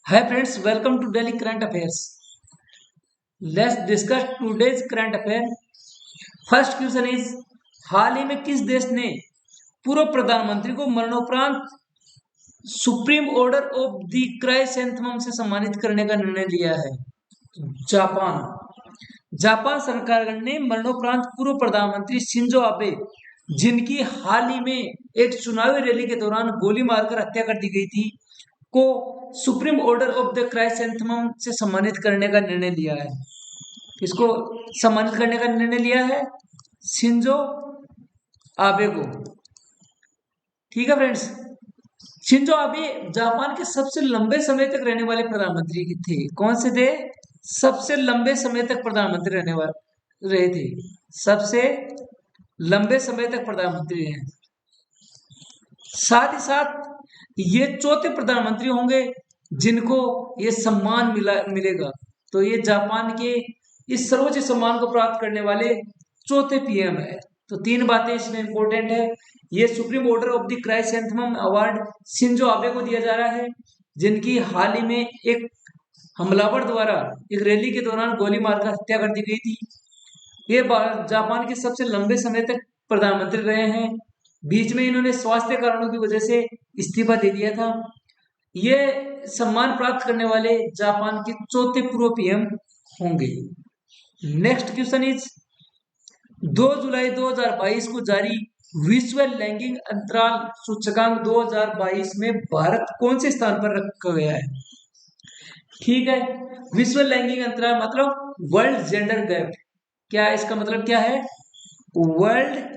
Hi friends, welcome to Daily Current Affairs. Let's discuss today's current affair. First question is, हाल ही में किस देश ने पूर्व प्रधानमंत्री को मरणोपरांत supreme order of the chrysanthemum से सम्मानित करने का निर्णय लिया है? जापान। जापान सरकार ने मरणोपरांत पूर्व प्रधानमंत्री शिंजो आबे, जिनकी हाल ही में एक चुनावी रैली के दौरान गोली मारकर हत्या कर दी गई थी, को supreme order of the chrysanthemum से सम्मानित करने का निर्णय लिया है। इसको सम्मानित करने का निर्णय लिया है शिंजो आबे को। ठीक है फ्रेंड्स, शिंजो आबे जापान के सबसे लंबे समय तक रहने वाले प्रधानमंत्री थे। कौन से थे? सबसे लंबे समय तक प्रधानमंत्री रहे थे। सबसे लंबे समय तक प्रधानमंत्री रहे। साथ ही साथ ये चौथे प्रधानमंत्री होंगे जिनको ये सम्मान मिलेगा। तो ये जापान के इस सर्वोच्च सम्मान को प्राप्त करने वाले चौथे पीएम है। तो तीन बातें इसमें इंपॉर्टेंट है। ये supreme order of the chrysanthemum award Shinzo Abe को दिया जा रहा है, जिनकी हाल ही में एक हमलावर द्वारा एक रैली के दौरान गोली मारकर हत्या कर दी गई थी। ये जापान के सबसे लंबे समय तक प्रधानमंत्री रहे हैं। बीच में इन्होंने स्वास्थ्य कारणों की वजह से इस्तीफा दे दिया था। ये सम्मान प्राप्त करने वाले जापान के चौथे पूर्व पीएम होंगे। नेक्स्ट क्वेश्चन इज, 2 जुलाई 2022 को जारी विश्व लैंगिक अंतराल सूचकांक 2022 में भारत कौन से स्थान पर रखा गया है? ठीक है, विश्व लैंगिक अंतराल मतलब वर्ल्ड जेंडर गैप। क्या इसका मतलब क्या है? World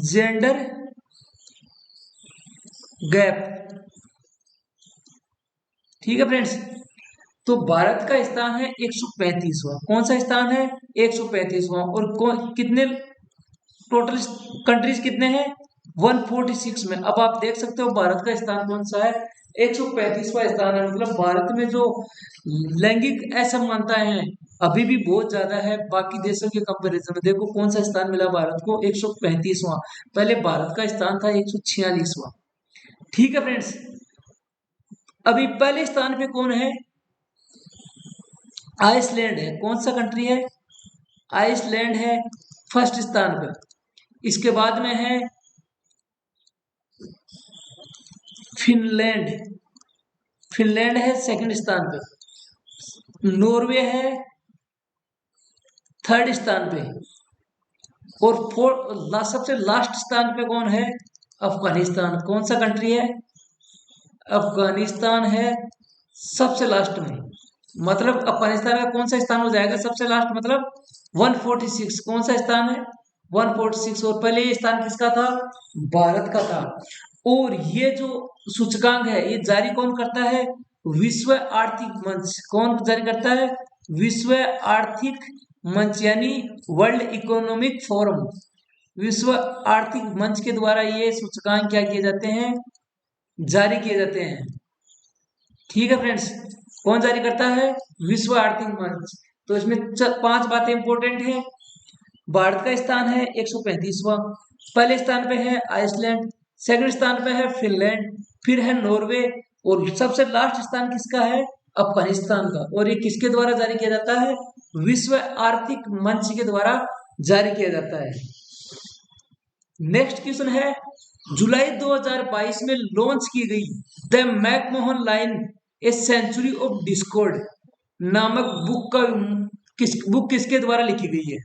gender gap. ठीक है फ्रेंड्स, तो भारत का स्थान है 135वां। कौन सा स्थान है? 135वां। और कितने टोटल कंट्रीज कितने हैं? 146 में। अब आप देख सकते हो भारत का स्थान कौन सा है? 135वां स्थान है। मतलब भारत में जो लैंगिक असमानताएं हैं अभी भी बहुत ज्यादा है बाकी देशों के कंपैरिजन में। देखो कौन सा स्थान मिला भारत को? 135वां। पहले भारत का स्थान था 146वां। ठीक है फ्रेंड्स, अभी पहले स्थान पे कौन है? आइसलैंड है। कौन सा कंट्री है? आइसलैंड है फर्स्ट स्थान पे। इसके बाद में है फिनलैंड। फिनलैंड है सेकंड स्थान पे। नॉर्वे है थर्ड स्थान पे। और सबसे लास्ट स्थान पे कौन है? अफगानिस्तान। कौन सा कंट्री है? अफगानिस्तान है सबसे लास्ट में। मतलब अफगानिस्तान का कौन सा स्थान हो जाएगा सबसे लास्ट? मतलब 146। कौन सा स्थान है? 146। और पहले ये स्थान किसका था? भारत का था। और ये जो सूचकांक है ये जारी कौन करता है? विश्व आर्थिक मंच। कौन जारी करता है? विश्व आर्थिक मंच यानी वर्ल्ड इकोनॉमिक फोरम। विश्व आर्थिक मंच के द्वारा ये सूचकांक क्या किए जाते हैं? जारी किए जाते हैं। ठीक है फ्रेंड्स, कौन जारी करता है? विश्व आर्थिक मंच। तो इसमें 5 बातें इंपॉर्टेंट है। भारत का स्थान है 135वां। पहले स्थान पे है आइसलैंड, सेकंड स्थान पे है फिनलैंड, फिर है नॉर्वे, और सबसे लास्ट स्थान किसका है? अफगानिस्तान का। और ये किसके द्वारा जारी किया जाता है? विश्व आर्थिक मंच के द्वारा जारी किया जाता है। नेक्स्ट क्वेश्चन है, जुलाई 2022 में लॉन्च की गई the McMahon line a century of discord नामक बुक किसके द्वारा लिखी गई है?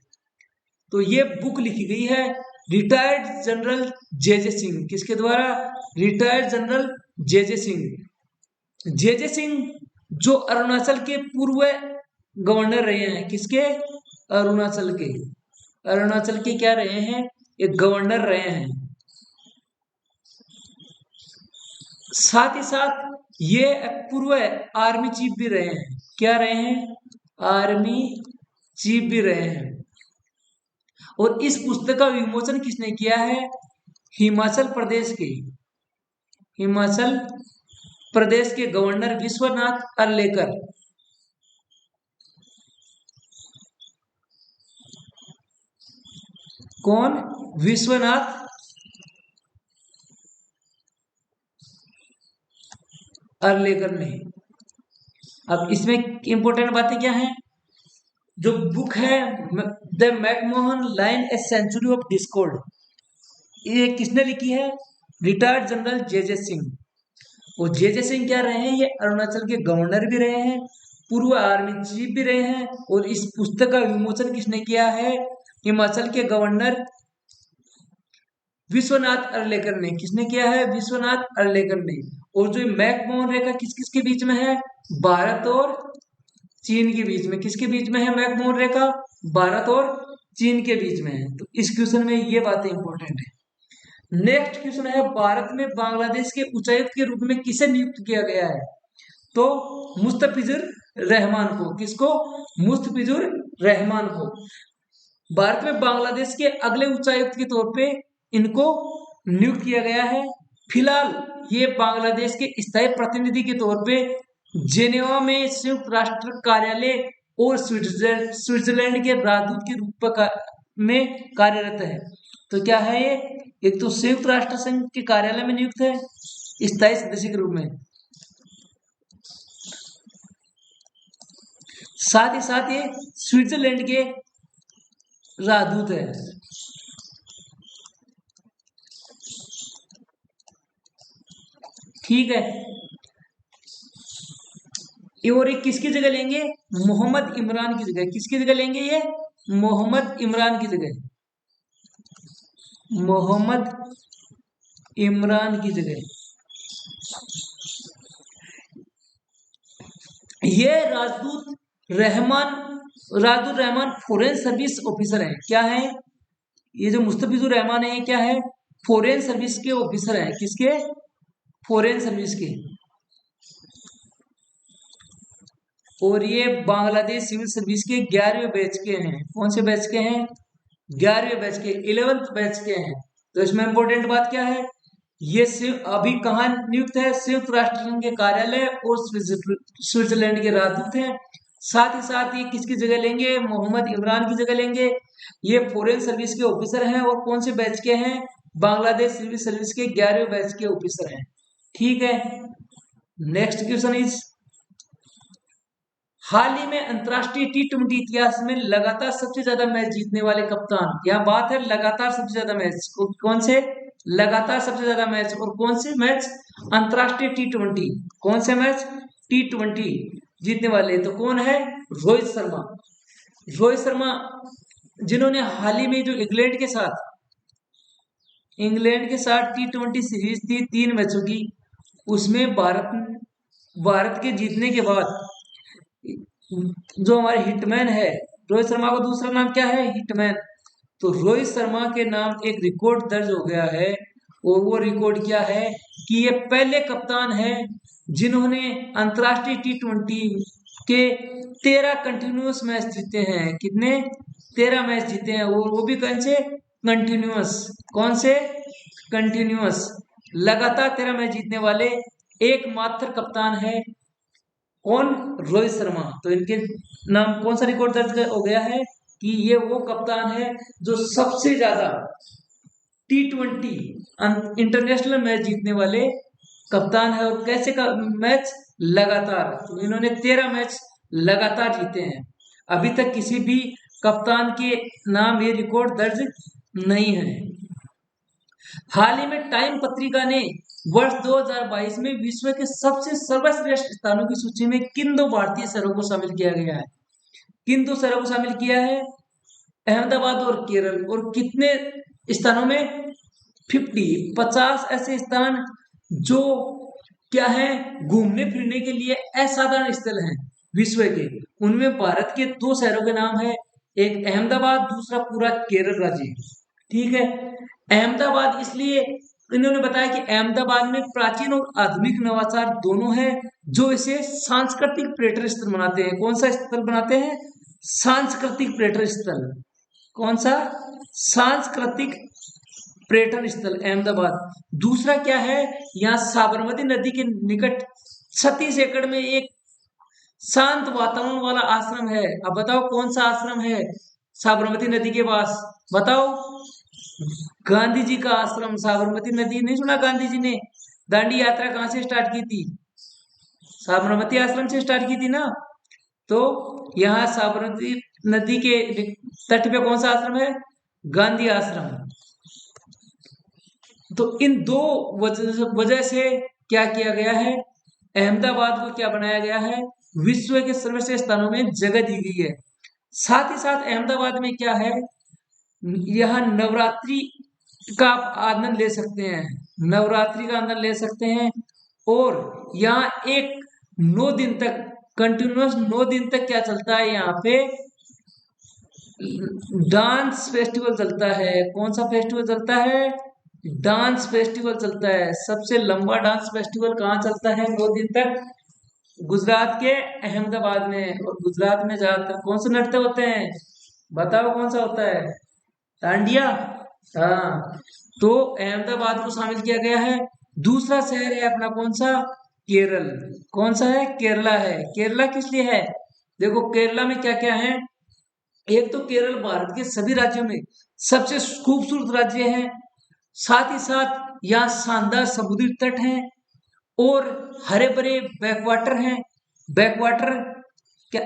तो ये बुक लिखी गई है रिटायर्ड जनरल जे सिंह। किसके द्वारा? रिटायर्ड जनरल जे सिंह। जे सिंह जो अरुणाचल के पूर्व गवर्नर रहे हैं। किसके? अरुणाचल के। अरुणाचल के क्या रहे हैं? एक गवर्नर रहे हैं। साथ ही साथ ये पूर्व आर्मी चीफ भी रहे हैं। क्या रहे हैं? आर्मी चीफ भी रहे हैं। और इस पुस्तक का विमोचन किसने किया है? हिमाचल प्रदेश के गवर्नर विश्वनाथ अर्लेकर। कौन? विश्वनाथ अर्लेकर ने। अब इसमें इंपॉर्टेंट बातें क्या हैं? जो बुक है the McMahon line a century of discord, ये किसने लिखी है? Retired general J J Singh. और जे जे सिंह क्या रहे हैं? ये अरुणाचल के गवर्नर भी रहे हैं, पूर्व आर्मी चीफ भी रहे हैं। और इस पुस्तक का विमोचन किसने किया है? हिमाचल के गवर्नर विश्वनाथ अर्लेकर ने। किसने किया है? विश्वनाथ अर्लेकर ने। और जो मैकमोहन रेखा किस किस के बीच में है? भारत और चीन के बीच में। किसके बीच में है मैकमोहन रेखा? भारत और चीन के बीच में है। तो इस क्वेश्चन में ये बातें इंपॉर्टेंट है। नेक्स्ट क्वेश्चन है, भारत में बांग्लादेश के उच्चायुक्त के रूप में किसे नियुक्त किया गया है? तो मुस्तफिजुर रहमान को। किसको? मुस्तफिजुर रहमान को। भारत में बांग्लादेश के अगले उच्चायुक्त के तौर पे इनको नियुक्त किया गया है। फिलहाल ये बांग्लादेश के स्थायी प्रतिनिधि के तौर पे जेनेवा में संयुक्त राष्ट्र कार्यालय और स्विट्जरलैंड के राजदूत के रूप में कार्यरत है। तो क्या है ये? एक तो संयुक्त राष्ट्र संघ के कार्यालय में नियुक्त है स्थायी सदस्य के रूप में, साथ ही साथ ये स्विट्जरलैंड के राजदूत है। ठीक है। और ये किसकी जगह लेंगे? मोहम्मद इमरान की जगह। किसकी जगह लेंगे ये? मोहम्मद इमरान की जगह। मोहम्मद इमरान की जगह। ये राजदूत रहमान फॉरेन सर्विस ऑफिसर है। क्या है? ये जो मुस्तफिजुर रहमान है, क्या है? फॉरेन सर्विस के ऑफिसर है। किसके? फॉरेन सर्विस के। और ये बांग्लादेश सिविल सर्विस के 11वें बैच के हैं। कौन से बैच के हैं? 11वें बैच के, 11th बैच के हैं। तो इसमें इंपॉर्टेंट बात क्या है? ये अभी कहाँ नियुक्त है? संयुक्त राष्ट्र संघ के कार्यालय और स्विट्जरलैंड के राजदूत हैं। साथ ही साथ ये किसकी जगह लेंगे? मोहम्मद इमरान की जगह लेंगे। ये फॉरेन सर्विस के ऑफिसर हैं। और कौन से बैच के हैं? बांग्लादेश सिविल सर्विस के 11वें बैच के ऑफिसर हैं। ठीक है। नेक्स्ट क्वेश्चन इज, हाल ही में अंतरराष्ट्रीय T20 इतिहास में लगातार सबसे ज्यादा मैच जीतने वाले कप्तान। यह बात है लगातार सबसे ज्यादा मैच। कौन से? लगातार सबसे ज्यादा मैच। और कौन से मैच? अंतरराष्ट्रीय T20। कौन से मैच? T20 जीतने वाले। तो कौन है? रोहित शर्मा। रोहित शर्मा जिन्होंने हाल ही में जो इंग्लैंड के साथ T20 सीरीज थी 3 मैचों की, उसमें भारत के जीतने के बाद जो हमारे हिटमैन है, रोहित शर्मा का दूसरा नाम क्या है? हिटमैन। तो रोहित शर्मा के नाम एक रिकॉर्ड दर्ज हो गया है। और वो रिकॉर्ड क्या है? कि ये पहले कप्तान है जिन्होंने अंतरराष्ट्रीय T20 के 13 कंटिन्यूअस मैच जीते हैं। कितने? 13 मैच जीते हैं। और वो भी कौन से? कंटिन्यूअस। कौन से? कंटिन्यूअस। लगातार 13 मैच जीतने वाले एकमात्र कप्तान है। कौन? रोहित शर्मा। तो इनके नाम कौन सा रिकॉर्ड दर्ज हो गया है? कि ये वो कप्तान है जो सबसे ज्यादा T20 इंटरनेशनल मैच जीतने वाले कप्तान है। और कैसे का मैच? लगातार। तो इन्होंने 13 मैच लगातार जीते हैं। अभी तक किसी भी कप्तान के नाम ये रिकॉर्ड दर्ज नहीं है। हाल ही में टाइम पत्रिका ने वर्ष 2022 में विश्व के सबसे सर्वश्रेष्ठ स्थानों की सूची में किन 2 भारतीय शहरों को शामिल किया गया है? किन 2 शहरों को शामिल किया है? अहमदाबाद और केरल। और कितने स्थानों में? 50 ऐसे स्थान जो क्या है? घूमने फिरने के लिए असाधारण स्थल हैं विश्व के। उनमें भारत के 2 शहरों के नाम है, एक अहमदाबाद, दूसरा पूरा केरल राज्य। ठीक है। अहमदाबाद इसलिए इन्होंने बताया कि अहमदाबाद में प्राचीन और आधुनिक नवाचार दोनों है, जो इसे सांस्कृतिक पर्यटन स्थल बनाते हैं। कौन सा स्थल बनाते हैं? सांस्कृतिक पर्यटन स्थल। कौन सा? सांस्कृतिक पर्यटन स्थल अहमदाबाद। दूसरा क्या है? यहाँ साबरमती नदी के निकट 36 एकड़ में एक शांत वातावरण वाला आश्रम है। अब बताओ कौन सा आश्रम है साबरमती नदी के पास? बताओ। गांधी जी का आश्रम। साबरमती नदी नहीं सुना? गांधी जी ने दांडी यात्रा कहां से स्टार्ट की थी? साबरमती आश्रम से स्टार्ट की थी ना। तो यहाँ साबरमती नदी के तट पे कौन सा आश्रम है? गांधी आश्रम। तो इन दो वजह से क्या किया गया है, अहमदाबाद को क्या बनाया गया है, विश्व के सर्वश्रेष्ठ स्थानों में जगह दी गई है। साथ ही साथ अहमदाबाद में क्या है, यहाँ नवरात्रि का आप आनंद ले सकते हैं, नवरात्रि का आनंद ले सकते हैं। और यहाँ एक 9 दिन तक कंटिन्यूअस 9 दिन तक क्या चलता है, यहाँ पे डांस फेस्टिवल चलता है। कौन सा फेस्टिवल चलता है? डांस फेस्टिवल चलता है। सबसे लंबा डांस फेस्टिवल कहाँ चलता है 9 दिन तक? गुजरात के अहमदाबाद में। और गुजरात में ज्यादातर कौन से नृत्य होते हैं, बताओ कौन सा होता है? डांडिया। हाँ, तो अहमदाबाद को शामिल किया गया है। दूसरा शहर है अपना कौन सा? केरल। कौन सा है? केरला है। केरला किस लिए है? देखो केरला में क्या क्या है। एक तो केरल भारत के सभी राज्यों में सबसे खूबसूरत राज्य है। साथ ही साथ यहाँ शानदार समुद्री तट हैं और हरे भरे बैकवाटर हैं। बैकवाटर क्या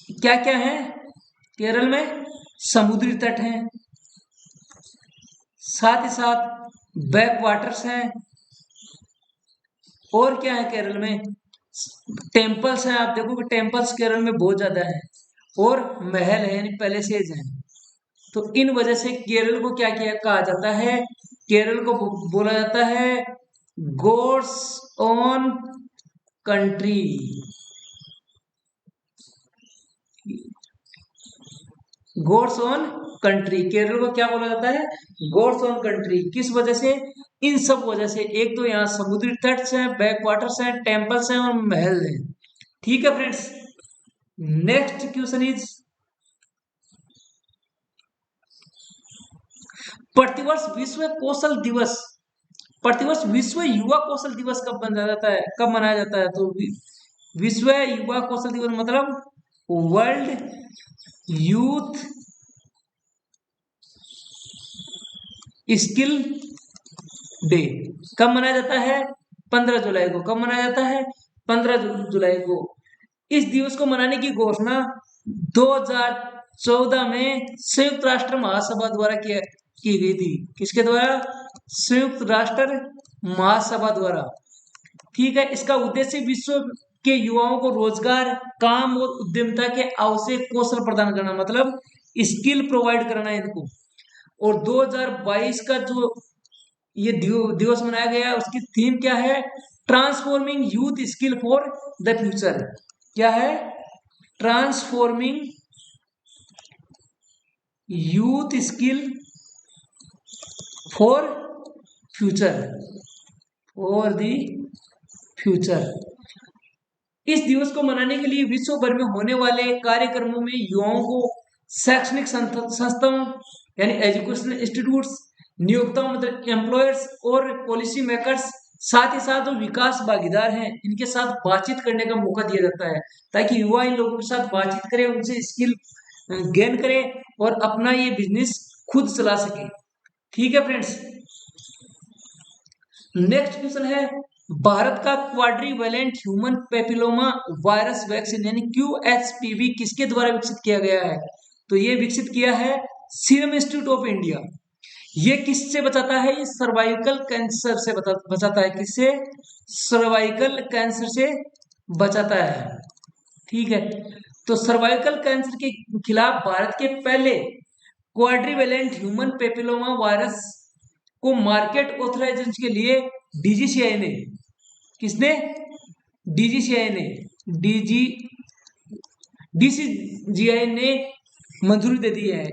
क्या क्या है केरल में? समुद्री तट हैं, साथ ही साथ बैकवाटर्स हैं। और क्या है केरल में? टेम्पल्स हैं। आप देखो कि टेम्पल्स केरल में बहुत ज्यादा है। और महल है, यानी पैलेसेज हैं। तो इन वजह से केरल को क्या किया कहा जाता है? केरल को बोला जाता है God's own country. God's own country, Kerala को क्या बोला जाता है? God's own country. किस वजह से? इन सब वजह से। एक तो यहाँ समुद्री तट हैं, बैकवाटर्स हैं, टेम्पल्स हैं और महल हैं। ठीक है फ्रेंड्स, नेक्स्ट क्वेश्चन इज, प्रतिवर्ष विश्व कौशल दिवस, प्रतिवर्ष विश्व युवा कौशल दिवस कब मनाया जाता है? कब मनाया जाता है? तो विश्व युवा कौशल दिवस मतलब वर्ल्ड यूथ स्किल डे कब मनाया जाता है? 15 जुलाई को। कब मनाया जाता है? 15 जुलाई को। इस दिवस को मनाने की घोषणा 2014 में संयुक्त राष्ट्र महासभा द्वारा की गई थी। किसके द्वारा? संयुक्त राष्ट्र महासभा द्वारा। ठीक है, इसका उद्देश्य विश्व के युवाओं को रोजगार, काम और उद्यमिता के आवश्यक कौशल प्रदान करना, मतलब स्किल प्रोवाइड करना इनको। और 2022 का जो ये दिवस मनाया गया है उसकी थीम क्या है? Transforming youth skill for the future. क्या है? Transforming youth skill for future, for the future. इस दिवस को मनाने के लिए विश्व भर में होने वाले कार्यक्रमों में युवाओं को शैक्षणिक संस्थाओं यानी एजुकेशनल इंस्टीट्यूट्स, नियोक्ताओं मतलब एम्प्लॉयर्स और पॉलिसी मेकर्स, साथ ही साथ जो विकास भागीदार हैं इनके साथ बातचीत करने का मौका दिया जाता है, ताकि युवा इन लोगों के साथ बातचीत करें, उनसे स्किल गेन करें और अपना ये बिजनेस खुद चला सके। ठीक है फ्रेंड्स, नेक्स्ट क्वेश्चन है, भारत का क्वाड्रीवैलेंट ह्यूमन पेपिलोमा वायरस वैक्सीन यानी QHPV किसके द्वारा विकसित किया गया है? तो ये विकसित किया है सीरम इंस्टीट्यूट ऑफ इंडिया। ये किससे बचाता है? ये सर्वाइकल कैंसर से बचाता है। किससे? सर्वाइकल कैंसर से बचाता है। ठीक है, तो सर्वाइकल कैंसर के खिलाफ भारत के पहले क्वाड्रीवैलेंट ह्यूमन पेपिलोमा वायरस को मार्केट ऑथराइजेशन के लिए डीजीसीआई ने, किसने? डीजीसीआई ने, डीसीजीआई ने मंजूरी दे दी है।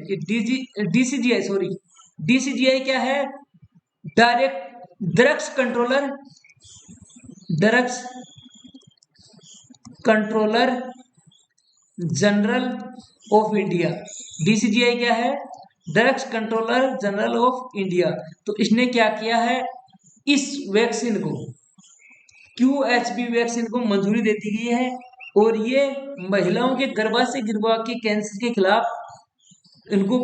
डीसीजीआई क्या है? Direct drugs controller general of India. DCGI क्या है? Drugs controller general of India. तो इसने क्या किया है? इस वैक्सीन को, QHP वैक्सीन को मंजूरी दे दी गई है और ये महिलाओं के गर्भाशय गिरवा के कैंसर के खिलाफ इनको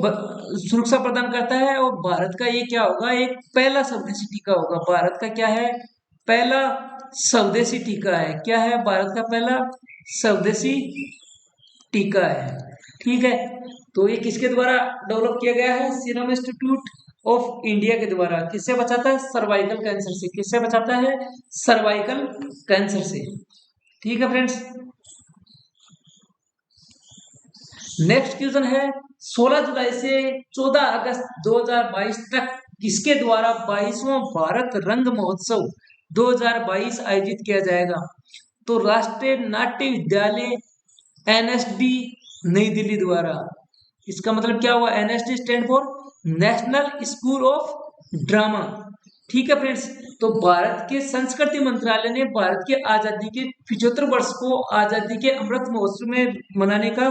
सुरक्षा प्रदान करता है। और भारत का ये क्या होगा? एक पहला स्वदेशी टीका होगा। भारत का क्या है? पहला स्वदेशी टीका है। क्या है? भारत का पहला स्वदेशी टीका है। ठीक है, तो ये किसके द्वारा डेवलप किया गया है? सीरम इंस्टीट्यूट ऑफ इंडिया के द्वारा। किससे बचाता है? सर्वाइकल कैंसर से। किससे बचाता है? सर्वाइकल कैंसर से। ठीक है फ्रेंड्स, नेक्स्ट क्वेश्चन है 16 जुलाई से 14 अगस्त 2022 तक किसके द्वारा 22वां भारत रंग महोत्सव 2022 आयोजित किया जाएगा? तो राष्ट्रीय नाट्य विद्यालय एनएसडी नई दिल्ली द्वारा। इसका मतलब क्या हुआ? NSD stand for national school of drama. ठीक है फ्रेंड्स, तो भारत के संस्कृति मंत्रालय ने भारत के आजादी के 75 वर्ष को आजादी के अमृत महोत्सव में मनाने का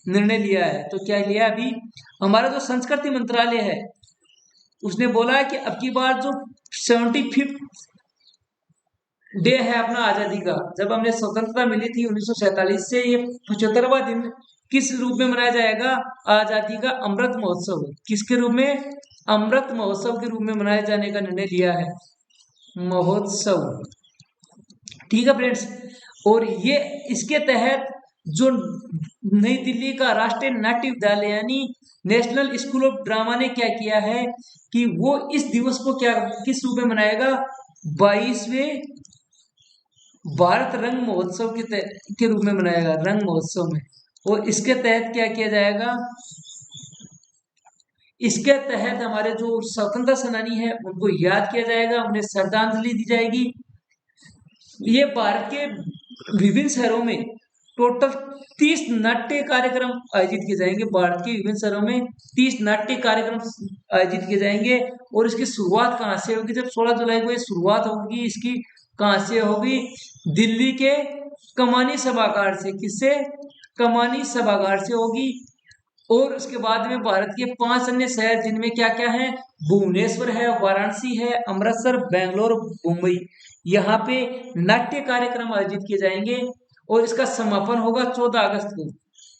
निर्णय लिया है। तो क्या लिया? अभी हमारा जो संस्कृति मंत्रालय है उसने बोला है कि अब की बार जो 75th डे है अपना आजादी का, जब हमने स्वतंत्रता मिली थी 1947 से, ये 75वां दिन किस रूप में मनाया जाएगा? आजादी का अमृत महोत्सव। किसके रूप में? अमृत महोत्सव के रूप में मनाए जाने का निर्णय लिया है, महोत्सव। ठीक है फ्रेंड्स, और ये इसके तहत जो नई दिल्ली का राष्ट्रीय नाट्य विद्यालय यानी नेशनल स्कूल ऑफ ड्रामा ने क्या किया है कि वो इस दिवस को क्या किस रूप में मनाएगा? 22वें भारत रंग महोत्सव के रूप में मनाएगा, रंग महोत्सव में। और इसके तहत क्या किया जाएगा? इसके तहत हमारे जो स्वतंत्रता सेनानी है उनको याद किया जाएगा, उन्हें श्रद्धांजलि दी जाएगी। ये भारत के विभिन्न शहरों में टोटल 30 नाट्य कार्यक्रम आयोजित किए जाएंगे। भारत के विभिन्न शहरों में 30 नाट्य कार्यक्रम आयोजित किए जाएंगे। और इसकी शुरुआत कहाँ से होगी? जब 16 जुलाई को ये शुरुआत होगी, इसकी कहाँ से होगी? दिल्ली के कमानी सभागार से। किससे? कमानी सभागार से होगी। और उसके बाद में भारत के 5 अन्य शहर, जिनमें क्या क्या है? भुवनेश्वर है, वाराणसी है, अमृतसर, बेंगलोर, मुंबई, यहाँ पे नाट्य कार्यक्रम आयोजित किए जाएंगे। और इसका समापन होगा 14 अगस्त को।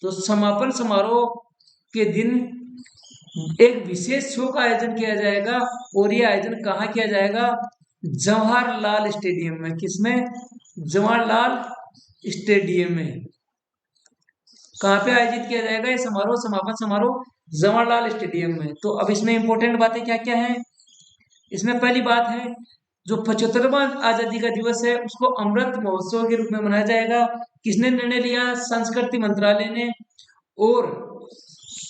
तो समापन समारोह के दिन एक विशेष शो का आयोजन किया जाएगा। और यह आयोजन कहाँ किया जाएगा? जवाहरलाल स्टेडियम में। किसमें? जवाहरलाल स्टेडियम में। कहाँ पे आयोजित किया जाएगा ये समारोह? समापन समारोह जवाहरलाल स्टेडियम में। तो अब इसमें इंपॉर्टेंट बातें क्या क्या है? इसमें पहली बात है, जो 75वां आजादी का दिवस है उसको अमृत महोत्सव के रूप में मनाया जाएगा। किसने निर्णय लिया? संस्कृति मंत्रालय ने। और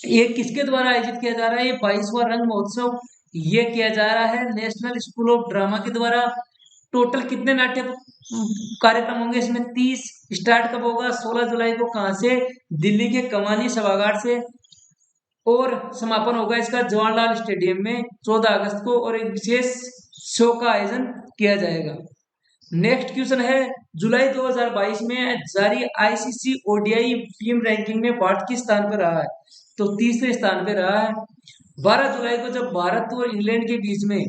ये किसके द्वारा आयोजित किया जा रहा है? ये 22वां रंग महोत्सव ये किया जा रहा है नेशनल स्कूल ऑफ ड्रामा के द्वारा। टोटल कितने नाट्य कार्यक्रम होंगे इसमें? 30। स्टार्ट कब होगा? 16 जुलाई को। कहां से? दिल्ली के कमानी सभागार से। और समापन होगा इसका जवाहरलाल स्टेडियम में 14 अगस्त को। और एक विशेष शो का आयोजन किया जाएगा। नेक्स्ट क्वेश्चन है, जुलाई 2022 में जारी आईसीसी ओडीआई टीम रैंकिंग में भारत किस स्थान पर रहा है? तो तीसरे स्थान पर रहा है। 12 जुलाई को जब भारत और इंग्लैंड के बीच में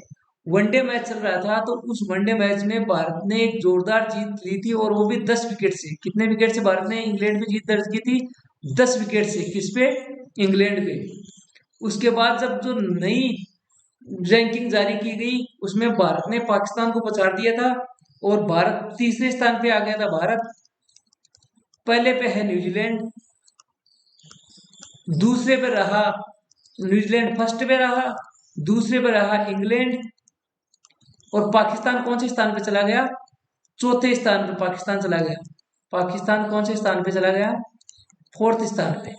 वनडे मैच चल रहा था, तो उस वनडे मैच में भारत ने एक जोरदार जीत ली थी, और वो भी 10 विकेट से। कितने विकेट से भारत ने इंग्लैंड पे जीत दर्ज की थी? 10 विकेट से। किस पे? इंग्लैंड पे। उसके बाद जब जो नई रैंकिंग जारी की गई उसमें भारत ने पाकिस्तान को पछाड़ दिया था, और भारत तीसरे स्थान पे आ गया था। भारत पहले पे है न्यूजीलैंड, दूसरे पे रहा न्यूजीलैंड, फर्स्ट पे रहा, दूसरे पे रहा इंग्लैंड, और पाकिस्तान कौन से स्थान पे चला गया? चौथे स्थान पे पाकिस्तान चला गया। पाकिस्तान कौन से स्थान पे चला गया? 4th स्थान पे।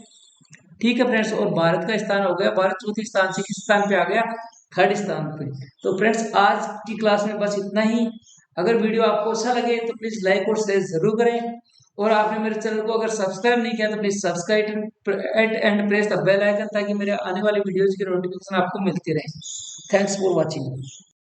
ठीक है फ्रेंड्स, और भारत का स्थान हो गया, भारत चौथे स्थान से किस स्थान पे आ गया? 3rd स्थान पे। तो फ्रेंड्स आज की क्लास में बस इतना ही। अगर वीडियो आपको अच्छा लगे तो प्लीज लाइक और शेयर जरूर करें। और आपने मेरे चैनल को अगर सब्सक्राइब नहीं किया तो please subscribe and press the bell icon, ताकि मेरे आने वाले वीडियोज की नोटिफिकेशन आपको मिलती रहे। Thanks for watching.